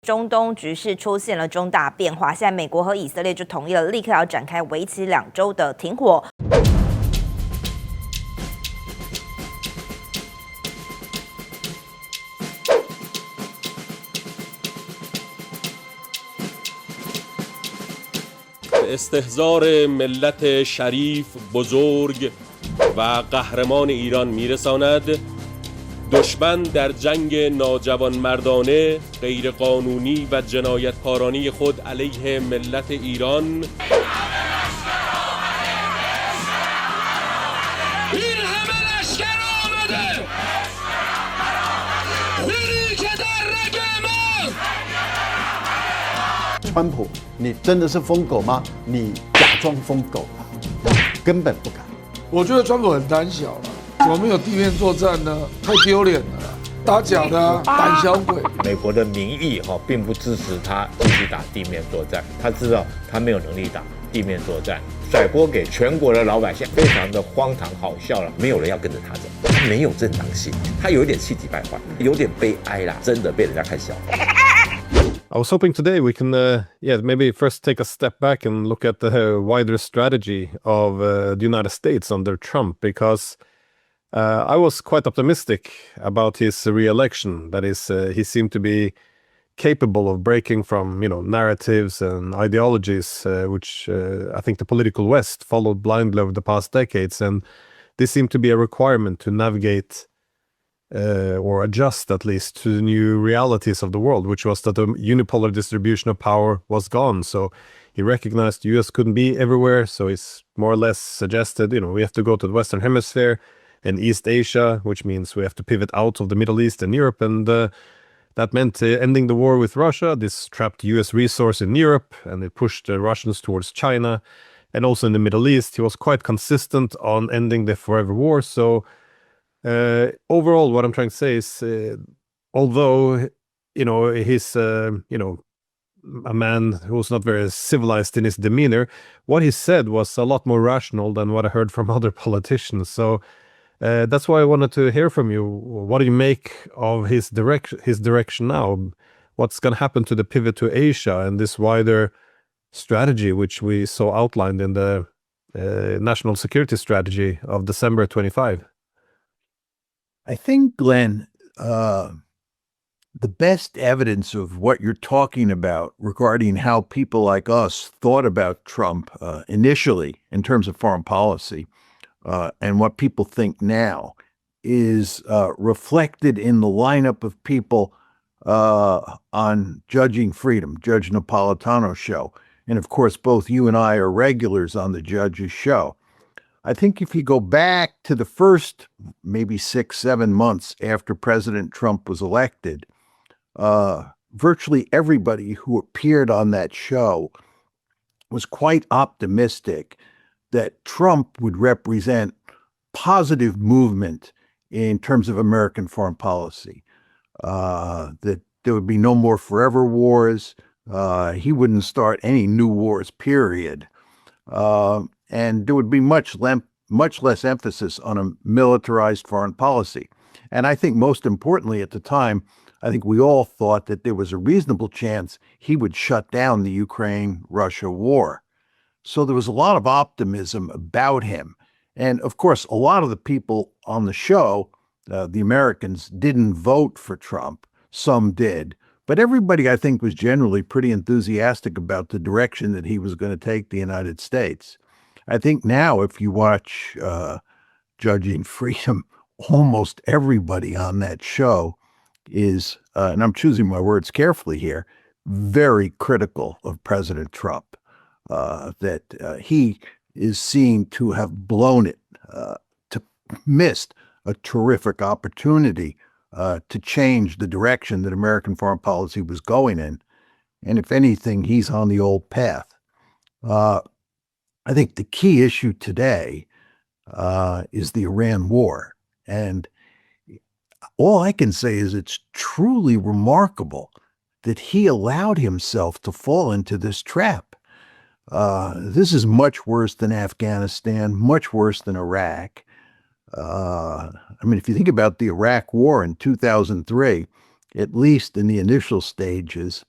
中东局势出现了重大变化，现在美国和以色列就同意了，立刻要展开为期2周的停火。استحضار ملت شریف بزرگ و قهرمان ایران میرساند دشمن در جنگ ناجوانمردانه غیرقانونی و جنایتکارانه خود علیه ملت ایران川普，你真的是疯狗吗？你假装疯狗，根本不敢。我觉得川普很胆小了，怎么没有地面作战呢？太丢脸了啦，打假的啊，胆小鬼。美国的民意并不支持他继续打地面作战，他知道他没有能力打地面作战，甩锅给全国的老百姓，非常的荒唐好笑了，没有人要跟着他走，他没有正当性，他有一点气急败坏，有点悲哀啦，真的被人家看笑。I was hoping today we can, maybe first take a step back and look at the wider strategy of the United States under Trump, because I was quite optimistic about his re-election. That is, he seemed to be capable of breaking from, narratives and ideologies, which I think the political West followed blindly over the past decades. And this seemed to be a requirement to navigate or adjust at least to the new realities of the world, which was that the unipolar distribution of power was gone. So he recognized the US couldn't be everywhere. So he's more or less suggested, we have to go to the Western Hemisphere and East Asia, which means we have to pivot out of the Middle East and Europe. And that meant ending the war with Russia. This trapped US resource in Europe, and it pushed the Russians towards China. And also in the Middle East, he was quite consistent on ending the forever war. So overall, what I'm trying to say is, although, he's, a man who was not very civilized in his demeanor, what he said was a lot more rational than what I heard from other politicians. So that's why I wanted to hear from you. What do you make of his direction now? What's going to happen to the pivot to Asia and this wider strategy, which we saw outlined in the National Security Strategy of December 25? I think, Glenn, the best evidence of what you're talking about regarding how people like us thought about Trump initially in terms of foreign policy and what people think now is reflected in the lineup of people on Judging Freedom, Judge Napolitano's show. And of course, both you and I are regulars on the Judge's show. I think if you go back to the first maybe 6-7 months after President Trump was elected, virtually everybody who appeared on that show was quite optimistic that Trump would represent positive movement in terms of American foreign policy, that there would be no more forever wars. He wouldn't start any new wars, period. And there would be much less emphasis on a militarized foreign policy. And I think most importantly at the time, I think we all thought that there was a reasonable chance he would shut down the Ukraine-Russia war. So there was a lot of optimism about him. And of course, a lot of the people on the show, the Americans, didn't vote for Trump. Some did. But everybody, I think, was generally pretty enthusiastic about the direction that he was going to take the United States. I think now, if you watch Judging Freedom, almost everybody on that show is, and I'm choosing my words carefully here, very critical of President Trump, that he is seen to have blown it, to missed a terrific opportunity to change the direction that American foreign policy was going in. And if anything, he's on the old path. I think the key issue today is the Iran war. And all I can say is it's truly remarkable that he allowed himself to fall into this trap. This is much worse than Afghanistan, much worse than Iraq. If you think about the Iraq war in 2003, at least in the initial stages,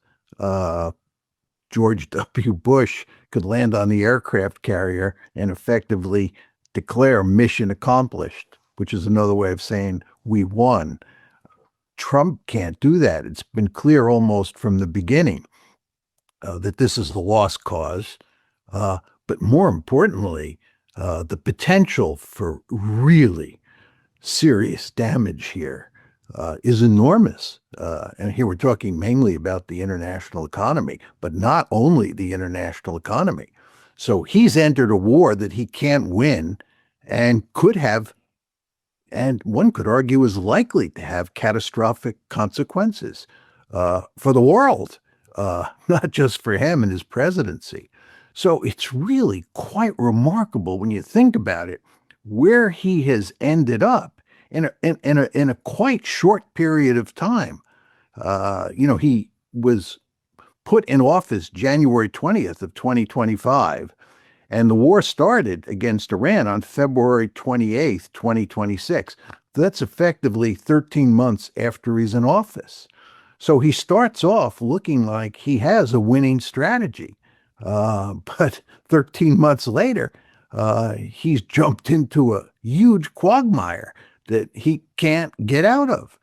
George W. Bush could land on the aircraft carrier and effectively declare mission accomplished, which is another way of saying we won. Trump can't do that. It's been clear almost from the beginning that this is the lost cause. But more importantly, the potential for really serious damage here is enormous. And here we're talking mainly about the international economy, but not only the international economy. So he's entered a war that he can't win and could have, and one could argue is likely to have catastrophic consequences for the world, not just for him and his presidency. So it's really quite remarkable when you think about it, where he has ended up in a quite short period of time. He was put in office January 20th of 2025, and the war started against Iran on February 28th, 2026. That's effectively 13 months after he's in office. So he starts off looking like he has a winning strategy. But 13 months later, he's jumped into a huge quagmire that he can't get out of.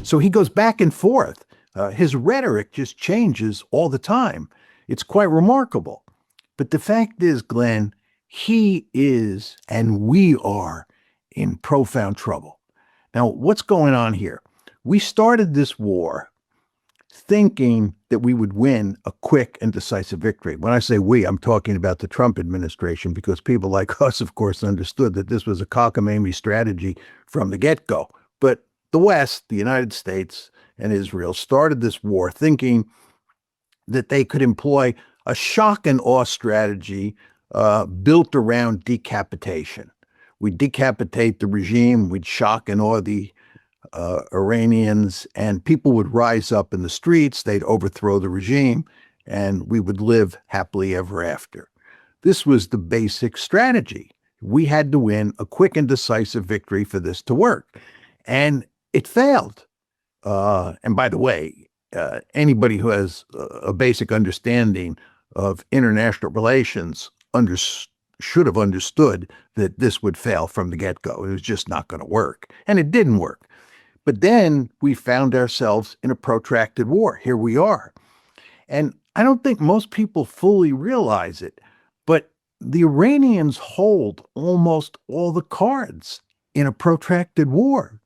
So he goes back and forth. His rhetoric just changes all the time. It's quite remarkable. But the fact is, Glenn, he is, and we are, in profound trouble. Now, what's going on here? We started this war thinking that we would win a quick and decisive victory. When I say we, I'm talking about the Trump administration, because people like us, of course, understood that this was a cockamamie strategy from the get-go. But the West, the United States and Israel, started this war thinking that they could employ a shock and awe strategy built around decapitation. We'd decapitate the regime, we'd shock and awe the Iranians, and people would rise up in the streets, they'd overthrow the regime, and we would live happily ever after. This was the basic strategy. We had to win a quick and decisive victory for this to work. And it failed. And by the way, anybody who has a basic understanding of international relations should have understood that this would fail from the get-go. It was just not going to work. And it didn't work. But then we found ourselves in a protracted war. Here we are. And I don't think most people fully realize it, but the Iranians hold almost all the cards in a protracted war.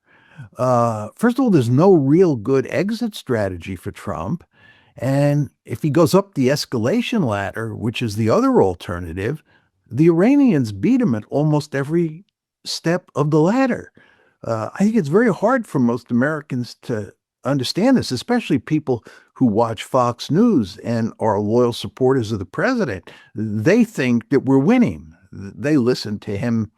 First of all, there's no real good exit strategy for Trump. And if he goes up the escalation ladder, which is the other alternative, the Iranians beat him at almost every step of the ladder. I think it's very hard for most Americans to understand this, especially people who watch Fox News and are loyal supporters of the president. They think that we're winning. They listen to him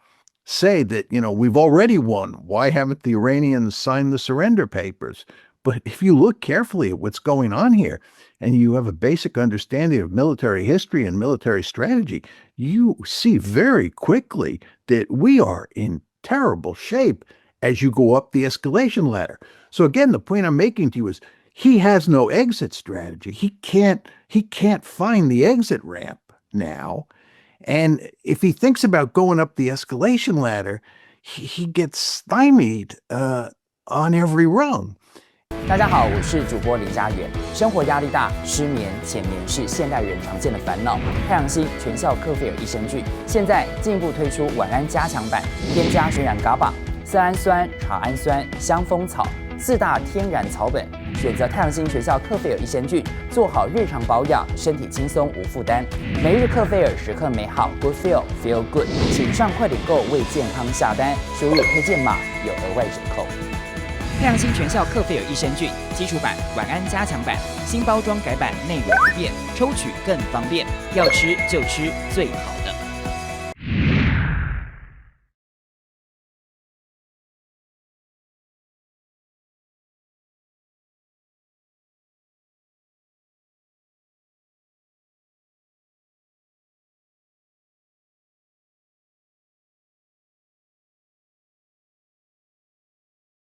say that, we've already won. Why haven't the Iranians signed the surrender papers? But if you look carefully at what's going on here, and you have a basic understanding of military history and military strategy, you see very quickly that we are in terrible shape as you go up the escalation ladder. So again, the point I'm making to you is he has no exit strategy. He can't find the exit ramp now. And if he thinks about going up the escalation ladder, he gets stymied on every rung. 大家好，我是主播林家远。生活压力大，失眠、浅眠是现代人常见的烦恼。太阳星全效克菲尔益生菌现在进一步推出晚安加强版，添加水染伽马、色氨酸、茶氨酸、香蜂草4大天然草本，选择太阳星全效克菲尔益生菌，做好日常保养，身体轻松无负担。每日克菲尔，时刻美好 ，Good Feel Good， 请上快点购为健康下单，输入推荐码有额外折扣。太阳星全效克菲尔益生菌基础版、晚安加强版，新包装改版，内容不变，抽取更方便，要吃就吃最好的。